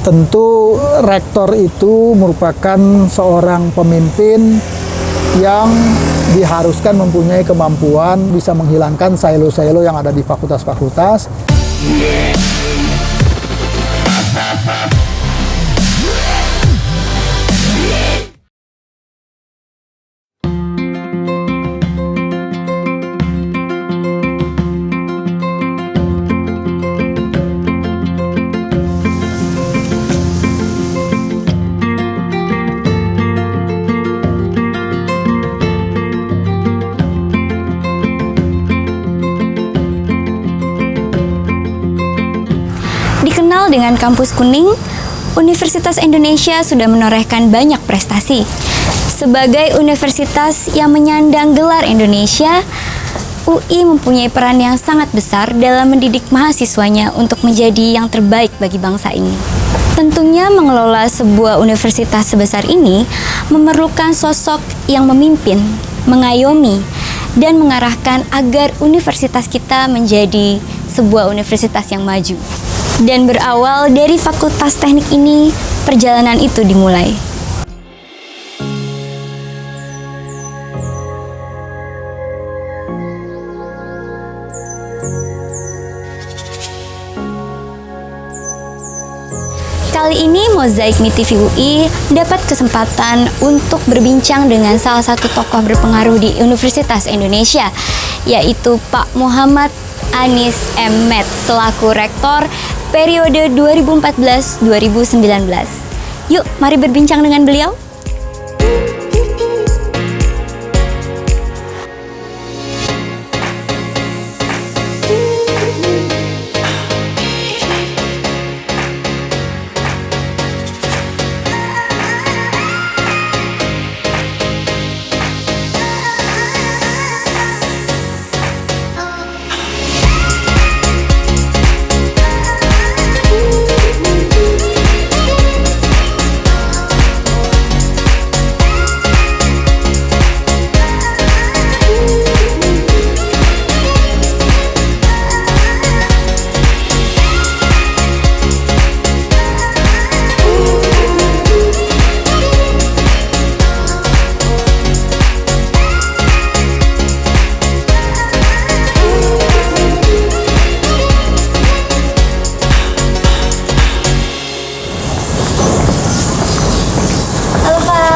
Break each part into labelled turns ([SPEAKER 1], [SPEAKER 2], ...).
[SPEAKER 1] Tentu rektor itu merupakan seorang pemimpin yang diharuskan mempunyai kemampuan bisa menghilangkan silo-silo yang ada di fakultas-fakultas.
[SPEAKER 2] Dikenal dengan kampus kuning, Universitas Indonesia sudah menorehkan banyak prestasi. Sebagai universitas yang menyandang gelar Indonesia, UI mempunyai peran yang sangat besar dalam mendidik mahasiswanya untuk menjadi yang terbaik bagi bangsa ini. Tentunya mengelola sebuah universitas sebesar ini memerlukan sosok yang memimpin, mengayomi, dan mengarahkan agar universitas kita menjadi sebuah universitas yang maju. Dan berawal dari Fakultas Teknik ini, perjalanan itu dimulai. Kali ini Mozaik Mi TV UI dapat kesempatan untuk berbincang dengan salah satu tokoh berpengaruh di Universitas Indonesia, yaitu Pak Muhammad Anies M. Met selaku Rektor periode 2014-2019. Yuk, mari berbincang dengan beliau.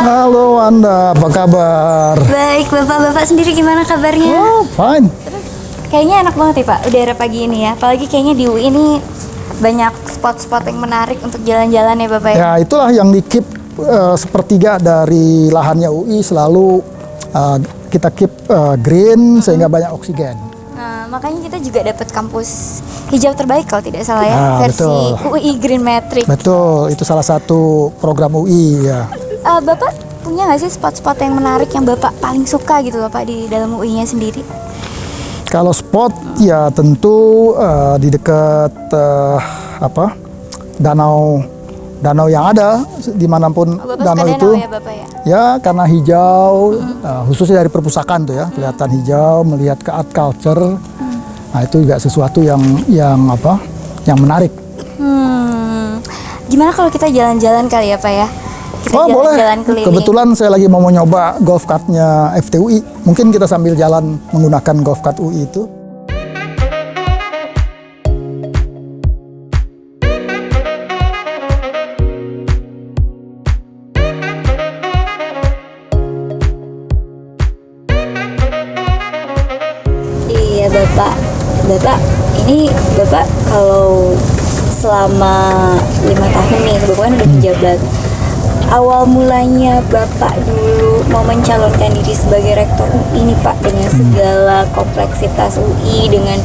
[SPEAKER 1] Halo Anda, apa kabar?
[SPEAKER 2] Baik, Bapak sendiri gimana kabarnya?
[SPEAKER 1] Oh, fine.
[SPEAKER 2] Terus kayaknya enak banget ya Pak, udara pagi ini ya. Apalagi kayaknya di UI ini banyak spot-spot yang menarik untuk jalan-jalan ya Bapak ya.
[SPEAKER 1] Ya, itulah yang di-keep sepertiga dari lahannya UI selalu kita keep green sehingga banyak oksigen.
[SPEAKER 2] Nah, makanya kita juga dapat kampus hijau terbaik kalau tidak salah ya,
[SPEAKER 1] Nah,
[SPEAKER 2] versi
[SPEAKER 1] betul.
[SPEAKER 2] UI Green Matrix.
[SPEAKER 1] Betul, itu salah satu program UI ya.
[SPEAKER 2] Bapak punya nggak sih spot-spot yang menarik yang Bapak paling suka gitu Bapak di dalam UI-nya sendiri?
[SPEAKER 1] Kalau spot ya tentu di dekat danau yang ada dimanapun
[SPEAKER 2] Bapak
[SPEAKER 1] danau
[SPEAKER 2] suka
[SPEAKER 1] itu
[SPEAKER 2] danau ya Bapak ya?
[SPEAKER 1] ya karena hijau khususnya dari perpustakaan tuh ya kelihatan hijau, melihat ke art culture. Nah itu juga sesuatu yang menarik.
[SPEAKER 2] Gimana kalau kita jalan-jalan kali ya Pak ya? Kita
[SPEAKER 1] Boleh.
[SPEAKER 2] jalan-jalan keliling.
[SPEAKER 1] Kebetulan saya lagi mau nyoba golf cart-nya FTUI. Mungkin kita sambil jalan menggunakan golf cart UI itu.
[SPEAKER 2] Iya Bapak, ini Bapak kalau selama 5 tahun nih, Bapak kan udah menjabat. Awal mulanya Bapak dulu mau mencalonkan diri sebagai rektor UI ini Pak, dengan segala kompleksitas UI, dengan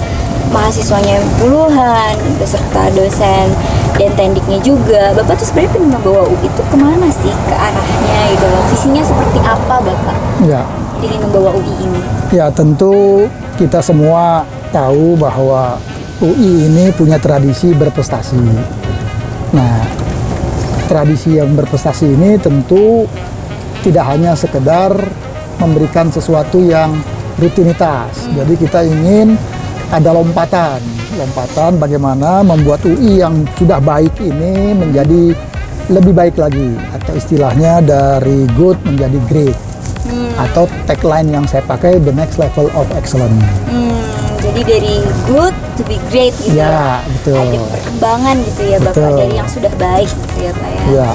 [SPEAKER 2] mahasiswanya yang puluhan, beserta dosen dan tendiknya juga. Bapak tuh sebenarnya pengen membawa UI itu kemana sih, ke arahnya gitu loh. Visinya seperti apa Bapak
[SPEAKER 1] Ya.
[SPEAKER 2] ingin membawa UI ini?
[SPEAKER 1] Ya tentu kita semua tahu bahwa UI ini punya tradisi berprestasi. Nah, tradisi yang berprestasi ini tentu tidak hanya sekedar memberikan sesuatu yang rutinitas. Jadi kita ingin ada lompatan bagaimana membuat UI yang sudah baik ini menjadi lebih baik lagi, atau istilahnya dari good menjadi great, atau tagline yang saya pakai, the next level of excellence.
[SPEAKER 2] Jadi dari good to be great gitu
[SPEAKER 1] Ya, betul.
[SPEAKER 2] Ada perkembangan gitu ya Bapak,
[SPEAKER 1] Betul.
[SPEAKER 2] dari yang sudah baik gitu ya Pak ya.
[SPEAKER 1] Ya.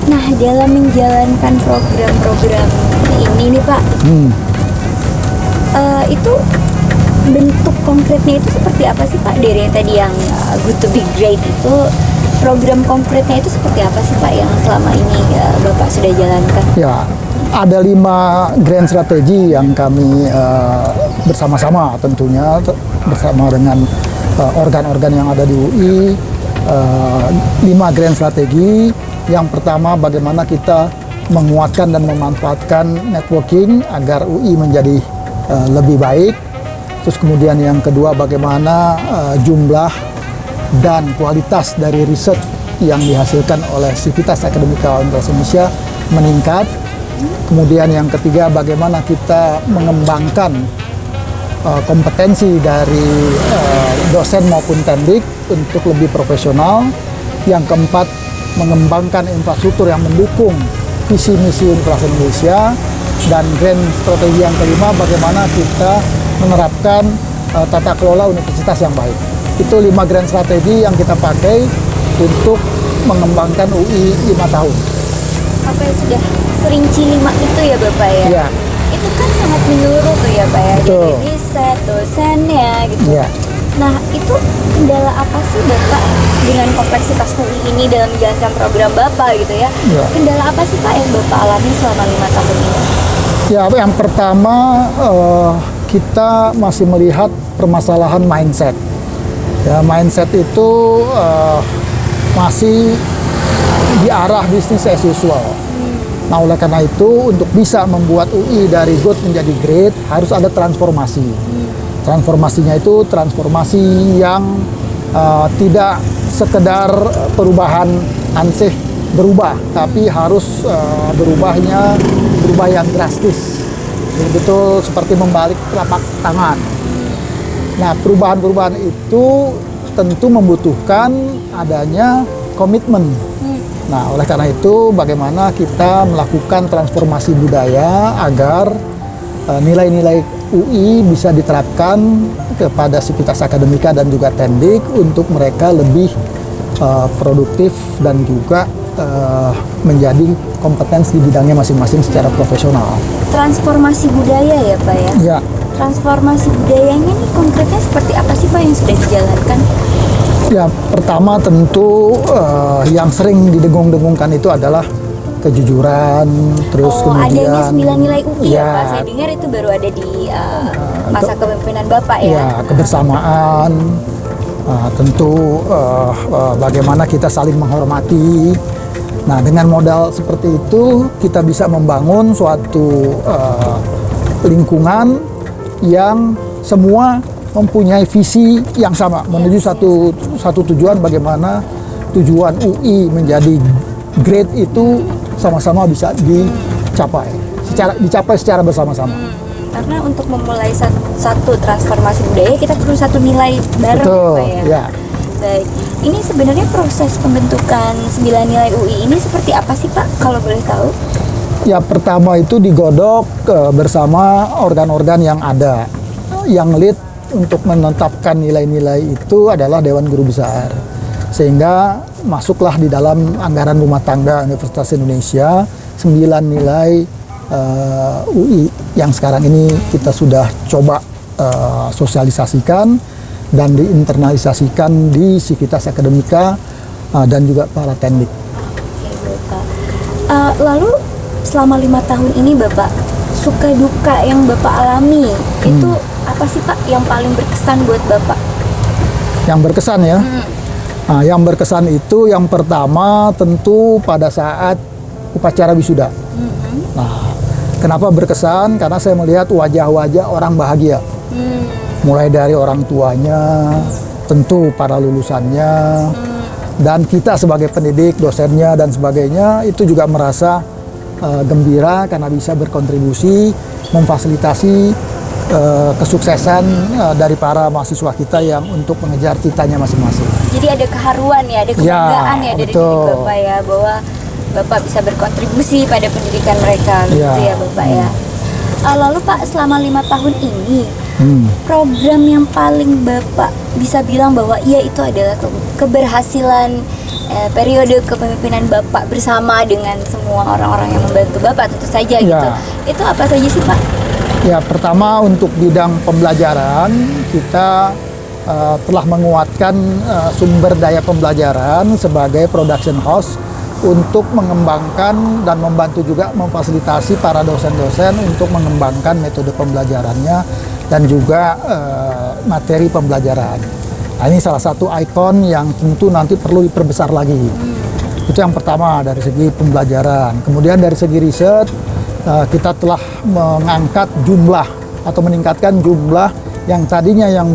[SPEAKER 2] Nah, dalam menjalankan program-program ini nih Pak, itu bentuk konkretnya itu seperti apa sih Pak? Dari yang tadi yang good to be great itu, program konkretnya itu seperti apa sih Pak yang selama ini Bapak sudah jalankan?
[SPEAKER 1] Ya, ada 5 grand strategi yang kami bersama-sama tentunya bersama dengan organ-organ yang ada di UI. 5 grand strategi. Yang pertama, bagaimana kita menguatkan dan memanfaatkan networking agar UI menjadi lebih baik. Terus kemudian yang kedua, bagaimana jumlah dan kualitas dari riset yang dihasilkan oleh Sivitas Akademika Universitas Indonesia meningkat. Kemudian yang ketiga, bagaimana kita mengembangkan kompetensi dari dosen maupun tendik untuk lebih profesional. Yang keempat, mengembangkan infrastruktur yang mendukung visi misi Universitas Indonesia. Dan grand strategi yang kelima, bagaimana kita menerapkan tata kelola universitas yang baik. Itu 5 grand strategi yang kita pakai untuk mengembangkan UI 5 tahun.
[SPEAKER 2] Apa yang sudah serinci 5 itu ya Bapak ya?
[SPEAKER 1] Ya.
[SPEAKER 2] Itu kan sangat menyeluruh tuh ya Pak ya,
[SPEAKER 1] Betul.
[SPEAKER 2] dari riset, dosennya gitu.
[SPEAKER 1] Ya.
[SPEAKER 2] Nah, itu kendala apa sih Bapak dengan kompleksitas UI ini dalam menjalankan program Bapak gitu ya?
[SPEAKER 1] Ya.
[SPEAKER 2] Kendala apa sih Pak yang Bapak alami selama 5 tahun ini?
[SPEAKER 1] Ya, yang pertama kita masih melihat permasalahan mindset. Ya, mindset itu masih di arah bisnis as usual. Nah, oleh karena itu untuk bisa membuat UI dari good menjadi great harus ada transformasi. Transformasinya itu transformasi yang tidak sekedar perubahan ansih berubah, tapi harus berubah yang drastis. Betul seperti membalik telapak tangan. Nah, perubahan-perubahan itu tentu membutuhkan adanya komitmen. Nah, oleh karena itu bagaimana kita melakukan transformasi budaya agar nilai-nilai UI bisa diterapkan kepada Sivitas Akademika dan juga Tendik untuk mereka lebih produktif dan juga menjadi kompetensi di bidangnya masing-masing secara profesional.
[SPEAKER 2] Transformasi budaya ya Pak ya?
[SPEAKER 1] Ya.
[SPEAKER 2] Transformasi budayanya nih konkretnya seperti apa sih Pak yang sudah dijalankan?
[SPEAKER 1] Ya, pertama tentu yang sering didengung-dengungkan itu adalah kejujuran, terus kemudian
[SPEAKER 2] adanya 9 nilai UI ya
[SPEAKER 1] ya,
[SPEAKER 2] Pak? Saya dengar itu baru ada di masa kepemimpinan Bapak ya?
[SPEAKER 1] ya, kebersamaan, tentu bagaimana kita saling menghormati. Nah, dengan modal seperti itu kita bisa membangun suatu lingkungan yang semua mempunyai visi yang sama menuju satu tujuan, bagaimana tujuan UI menjadi great itu sama-sama bisa dicapai secara bersama-sama.
[SPEAKER 2] Karena untuk memulai satu transformasi budaya kita perlu satu nilai bareng.
[SPEAKER 1] Betul,
[SPEAKER 2] Pak ya?
[SPEAKER 1] ya.
[SPEAKER 2] Baik, ini sebenarnya proses pembentukan 9 nilai UI ini seperti apa sih Pak, kalau boleh tahu?
[SPEAKER 1] Ya, pertama itu digodok bersama organ-organ yang ada. Yang lead untuk menetapkan nilai-nilai itu adalah Dewan Guru Besar. Sehingga masuklah di dalam anggaran rumah tangga Universitas Indonesia 9 nilai UI yang sekarang ini kita sudah coba sosialisasikan dan diinternalisasikan di Sivitas Akademika dan juga para tendik.
[SPEAKER 2] Oke, Bapak. Lalu selama 5 tahun ini Bapak, suka duka yang Bapak alami itu apa sih Pak yang paling berkesan buat Bapak?
[SPEAKER 1] Yang berkesan ya? Nah, yang berkesan itu yang pertama tentu pada saat upacara wisuda. Nah, kenapa berkesan? Karena saya melihat wajah-wajah orang bahagia. Mulai dari orang tuanya, tentu para lulusannya, dan kita sebagai pendidik, dosennya dan sebagainya itu juga merasa gembira karena bisa berkontribusi memfasilitasi kesuksesan dari para mahasiswa kita yang untuk mengejar citanya masing-masing.
[SPEAKER 2] Jadi ada keharuan ya, ada kebanggaan ya dari diri
[SPEAKER 1] betul.
[SPEAKER 2] Bapak ya, bahwa Bapak bisa berkontribusi pada pendidikan mereka gitu ya Bapak ya. Lalu Pak, selama 5 tahun ini, program yang paling Bapak bisa bilang bahwa iya itu adalah keberhasilan periode kepemimpinan Bapak bersama dengan semua orang-orang yang membantu Bapak tentu saja gitu. Itu apa saja sih Pak?
[SPEAKER 1] Ya, pertama untuk bidang pembelajaran kita telah menguatkan sumber daya pembelajaran sebagai production house untuk mengembangkan dan membantu juga memfasilitasi para dosen-dosen untuk mengembangkan metode pembelajarannya dan juga materi pembelajaran. Nah, ini salah satu ikon yang tentu nanti perlu diperbesar lagi. Itu yang pertama dari segi pembelajaran. Kemudian dari segi riset, kita telah mengangkat jumlah atau meningkatkan jumlah yang tadinya yang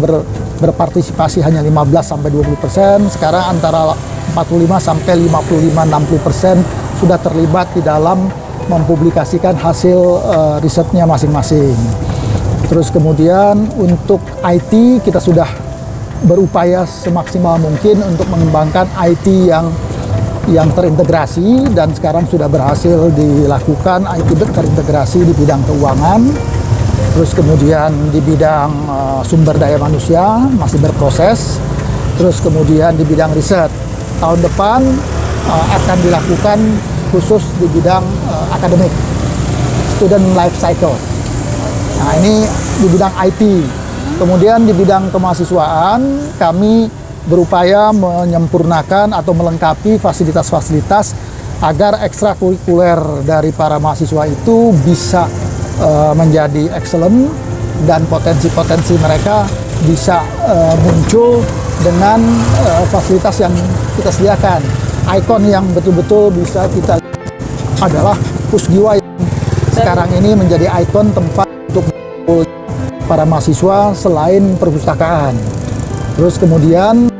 [SPEAKER 1] berpartisipasi hanya 15-20%, sekarang antara 45-55-60% sudah terlibat di dalam mempublikasikan hasil risetnya masing-masing. Terus kemudian untuk IT kita sudah berupaya semaksimal mungkin untuk mengembangkan IT yang terintegrasi, dan sekarang sudah berhasil dilakukan IT terintegrasi di bidang keuangan. Terus kemudian di bidang sumber daya manusia masih berproses. Terus kemudian di bidang riset tahun depan akan dilakukan khusus di bidang akademik, student life cycle. Nah, ini di bidang IT. Kemudian di bidang kemahasiswaan kami berupaya menyempurnakan atau melengkapi fasilitas-fasilitas agar ekstrakurikuler dari para mahasiswa itu bisa menjadi excellent dan potensi-potensi mereka bisa muncul dengan fasilitas yang kita sediakan. Ikon yang betul-betul bisa kita adalah Pusgiwa yang sekarang ini menjadi ikon tempat untuk para mahasiswa selain perpustakaan. Terus kemudian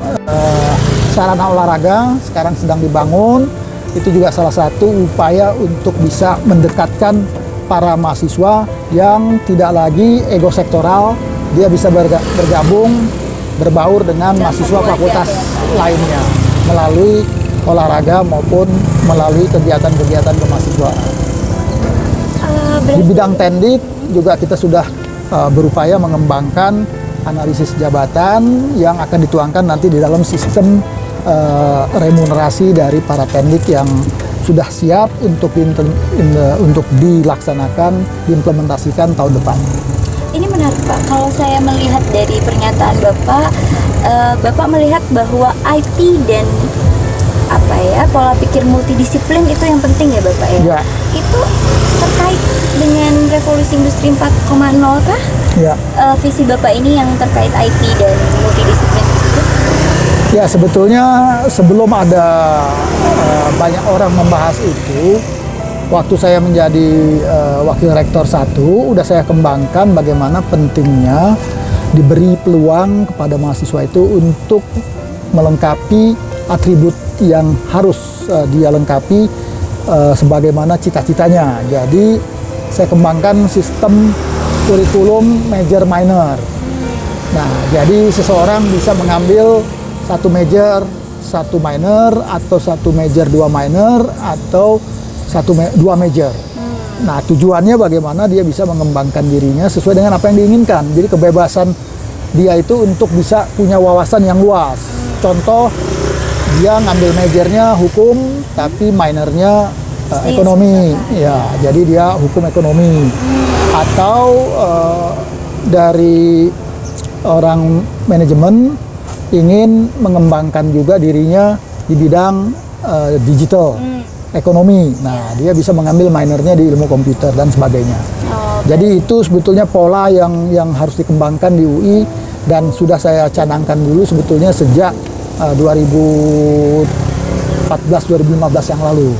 [SPEAKER 1] sarana olahraga sekarang sedang dibangun. Itu juga salah satu upaya untuk bisa mendekatkan para mahasiswa yang tidak lagi ego sektoral, dia bisa bergabung, berbaur dengan mahasiswa fakultas lainnya melalui olahraga maupun melalui kegiatan-kegiatan kemahasiswaan. Di bidang tendik juga kita sudah berupaya mengembangkan analisis jabatan yang akan dituangkan nanti di dalam sistem remunerasi dari para tendik yang sudah siap untuk dilaksanakan, diimplementasikan tahun depan.
[SPEAKER 2] Ini menarik Pak, kalau saya melihat dari pernyataan Bapak, Bapak melihat bahwa IT dan pola pikir multidisiplin itu yang penting ya Bapak ya? Itu terkait dengan revolusi industri 4.0 kah? Visi Bapak ini yang terkait IT dan multidisiplin tersebut?
[SPEAKER 1] Ya, sebetulnya sebelum ada banyak orang membahas itu, waktu saya menjadi wakil rektor 1, udah saya kembangkan bagaimana pentingnya diberi peluang kepada mahasiswa itu untuk melengkapi atribut yang harus dia lengkapi sebagaimana cita-citanya. Jadi saya kembangkan sistem kurikulum major minor. Nah, jadi seseorang bisa mengambil satu major, satu minor, atau satu major, dua minor, atau dua major. Nah, tujuannya bagaimana dia bisa mengembangkan dirinya sesuai dengan apa yang diinginkan. Jadi kebebasan dia itu untuk bisa punya wawasan yang luas. Contoh, dia ngambil majornya hukum, tapi minornya ekonomi. Ya, jadi dia hukum ekonomi. Atau dari orang manajemen ingin mengembangkan juga dirinya di bidang digital ekonomi. Nah, dia bisa mengambil minornya di ilmu komputer dan sebagainya. Jadi itu sebetulnya pola yang harus dikembangkan di UI dan sudah saya canangkan dulu sebetulnya sejak 2014-2015 yang lalu.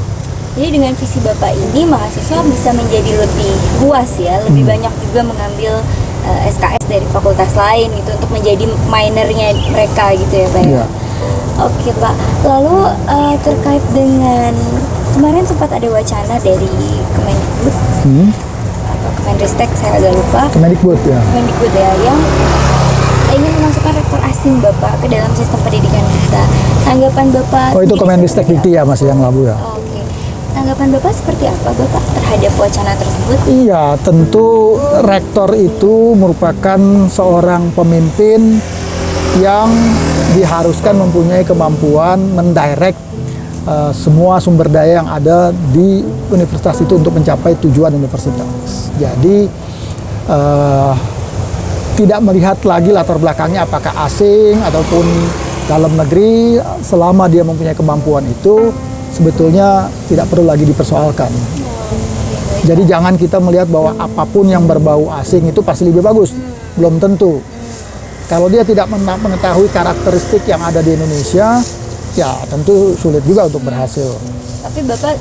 [SPEAKER 2] Jadi dengan visi Bapak ini mahasiswa bisa menjadi lebih luas ya, lebih banyak juga mengambil SKS dari fakultas lain gitu untuk menjadi minornya mereka gitu ya Pak ya. Oke Pak, lalu terkait dengan kemarin sempat ada wacana dari Kemendikbud atau Kemenristek, saya agak lupa.
[SPEAKER 1] Kemendikbud ya.
[SPEAKER 2] Kemendikbud ya, yang ingin memasukkan rektor asing Bapak ke dalam sistem pendidikan kita. Tanggapan Bapak?
[SPEAKER 1] Oh itu
[SPEAKER 2] sendiri
[SPEAKER 1] Kemendistek
[SPEAKER 2] seperti
[SPEAKER 1] Dikti ya masih yang lalu ya.
[SPEAKER 2] Oke. Tanggapan Bapak seperti apa Bapak terhadap wacana tersebut?
[SPEAKER 1] Iya, tentu rektor itu merupakan seorang pemimpin yang diharuskan mempunyai kemampuan mendirect semua sumber daya yang ada di universitas itu untuk mencapai tujuan universitas. Jadi tidak melihat lagi latar belakangnya apakah asing ataupun dalam negeri, selama dia mempunyai kemampuan itu sebetulnya tidak perlu lagi dipersoalkan. Jadi jangan kita melihat bahwa apapun yang berbau asing itu pasti lebih bagus. Belum tentu. Kalau dia tidak mengetahui karakteristik yang ada di Indonesia, ya tentu sulit juga untuk berhasil.
[SPEAKER 2] Tapi Bapak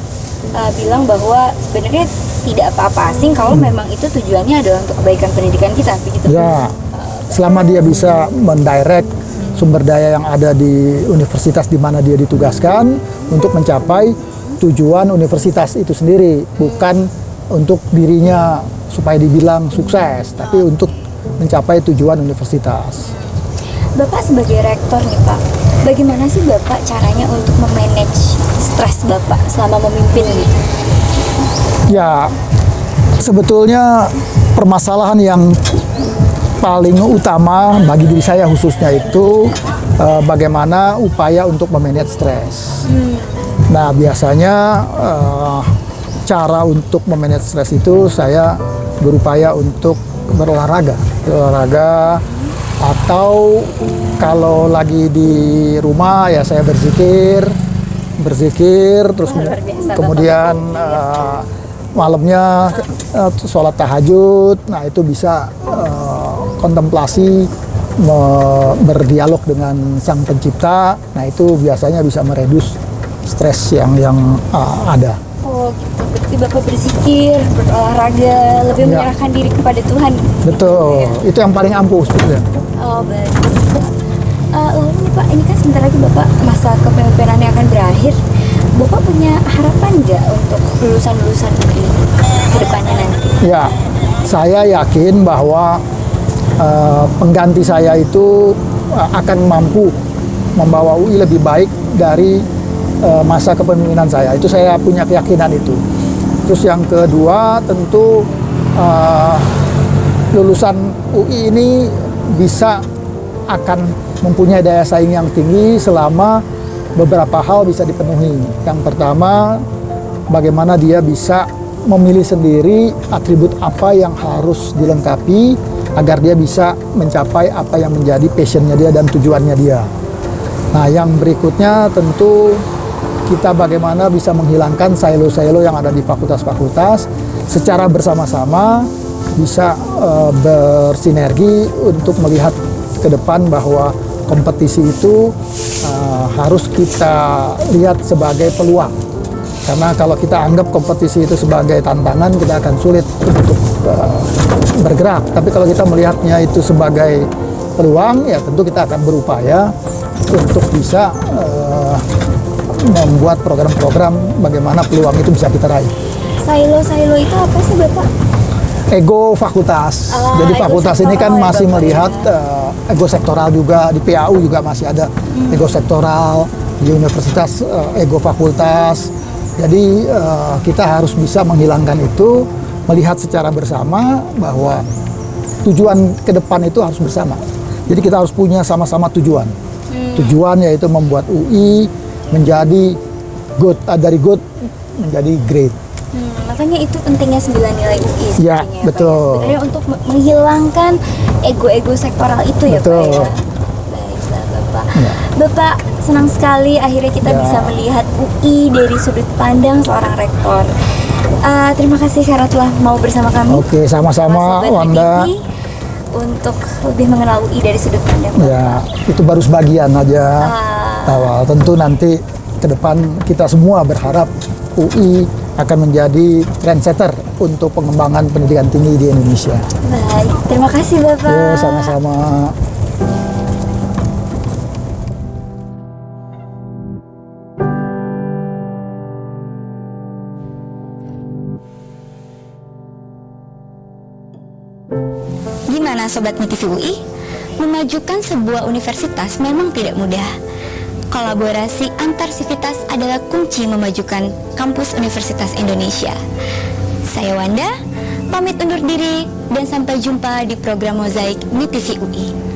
[SPEAKER 2] bilang bahwa sebenarnya tidak apa-apa asing kalau memang itu tujuannya adalah untuk kebaikan pendidikan kita, begitu?
[SPEAKER 1] Ya, selama dia bisa mendirect sumber daya yang ada di universitas di mana dia ditugaskan untuk mencapai tujuan universitas itu sendiri, bukan untuk dirinya supaya dibilang sukses, tapi untuk mencapai tujuan universitas.
[SPEAKER 2] Bapak sebagai rektor nih Pak, bagaimana sih Bapak caranya untuk memanage stres Bapak selama memimpin nih?
[SPEAKER 1] Ya, sebetulnya permasalahan yang paling utama bagi diri saya khususnya itu bagaimana upaya untuk memanage stres. Nah, biasanya cara untuk memanage stres itu saya berupaya untuk berolahraga atau kalau lagi di rumah ya saya berzikir terus kemudian malamnya sholat tahajud. Nah itu bisa kontemplasi, berdialog dengan sang pencipta. Nah itu biasanya bisa meredus stres yang ada.
[SPEAKER 2] Oh gitu, berarti Bapak berzikir, berolahraga, lebih menyerahkan diri kepada Tuhan.
[SPEAKER 1] Betul, itu yang paling ampuh sebetulnya.
[SPEAKER 2] Oh baik. Lalu nih Pak, ini kan sebentar lagi Bapak masa kepemimpinannya akan berakhir. Bapak punya harapan nggak untuk lulusan-lulusan UI ke depannya nanti?
[SPEAKER 1] Ya, saya yakin bahwa pengganti saya itu akan mampu membawa UI lebih baik dari masa kepemimpinan saya. Itu saya punya keyakinan itu. Terus yang kedua tentu lulusan UI ini bisa akan mempunyai daya saing yang tinggi selama beberapa hal bisa dipenuhi. Yang pertama, bagaimana dia bisa memilih sendiri atribut apa yang harus dilengkapi agar dia bisa mencapai apa yang menjadi passionnya dia dan tujuannya dia. Nah, yang berikutnya tentu kita bagaimana bisa menghilangkan silo-silo yang ada di fakultas-fakultas secara bersama-sama bisa bersinergi untuk melihat ke depan bahwa kompetisi itu harus kita lihat sebagai peluang. Karena kalau kita anggap kompetisi itu sebagai tantangan, kita akan sulit untuk bergerak. Tapi kalau kita melihatnya itu sebagai peluang, ya tentu kita akan berupaya untuk bisa membuat program-program bagaimana peluang itu bisa kita raih.
[SPEAKER 2] Silo-silo itu apa sih Bapak?
[SPEAKER 1] Ego fakultas. Jadi fakultas ini kan masih melihat ego sektoral juga, di PAU juga masih ada ego sektoral, di universitas ego fakultas. Jadi kita harus bisa menghilangkan itu, melihat secara bersama bahwa tujuan ke depan itu harus bersama. Jadi kita harus punya sama-sama tujuan. Tujuan yaitu membuat UI menjadi good, dari good menjadi great.
[SPEAKER 2] Makanya itu pentingnya 9 nilai UI.
[SPEAKER 1] Ya, betul.
[SPEAKER 2] Sebenarnya untuk menghilangkan ego-ego sektoral itu ya Pak ya. Baiklah Bapak.
[SPEAKER 1] Ya.
[SPEAKER 2] Bapak, senang sekali akhirnya kita bisa melihat UI dari sudut pandang seorang rektor. Terima kasih karena telah mau bersama kami.
[SPEAKER 1] Oke, sama-sama Wanda.
[SPEAKER 2] Untuk lebih mengenal UI dari sudut pandang Bapak.
[SPEAKER 1] Ya, itu baru sebagian aja awal. Tentu nanti ke depan kita semua berharap UI akan menjadi trendsetter untuk pengembangan pendidikan tinggi di Indonesia.
[SPEAKER 2] Baik, terima kasih Bapak.
[SPEAKER 1] Yo, sama-sama.
[SPEAKER 2] Gimana Sobat MITV UI? Memajukan sebuah universitas memang tidak mudah. Kolaborasi antar sivitas adalah kunci memajukan kampus Universitas Indonesia. Saya Wanda, pamit undur diri dan sampai jumpa di program Mozaik MITV UI.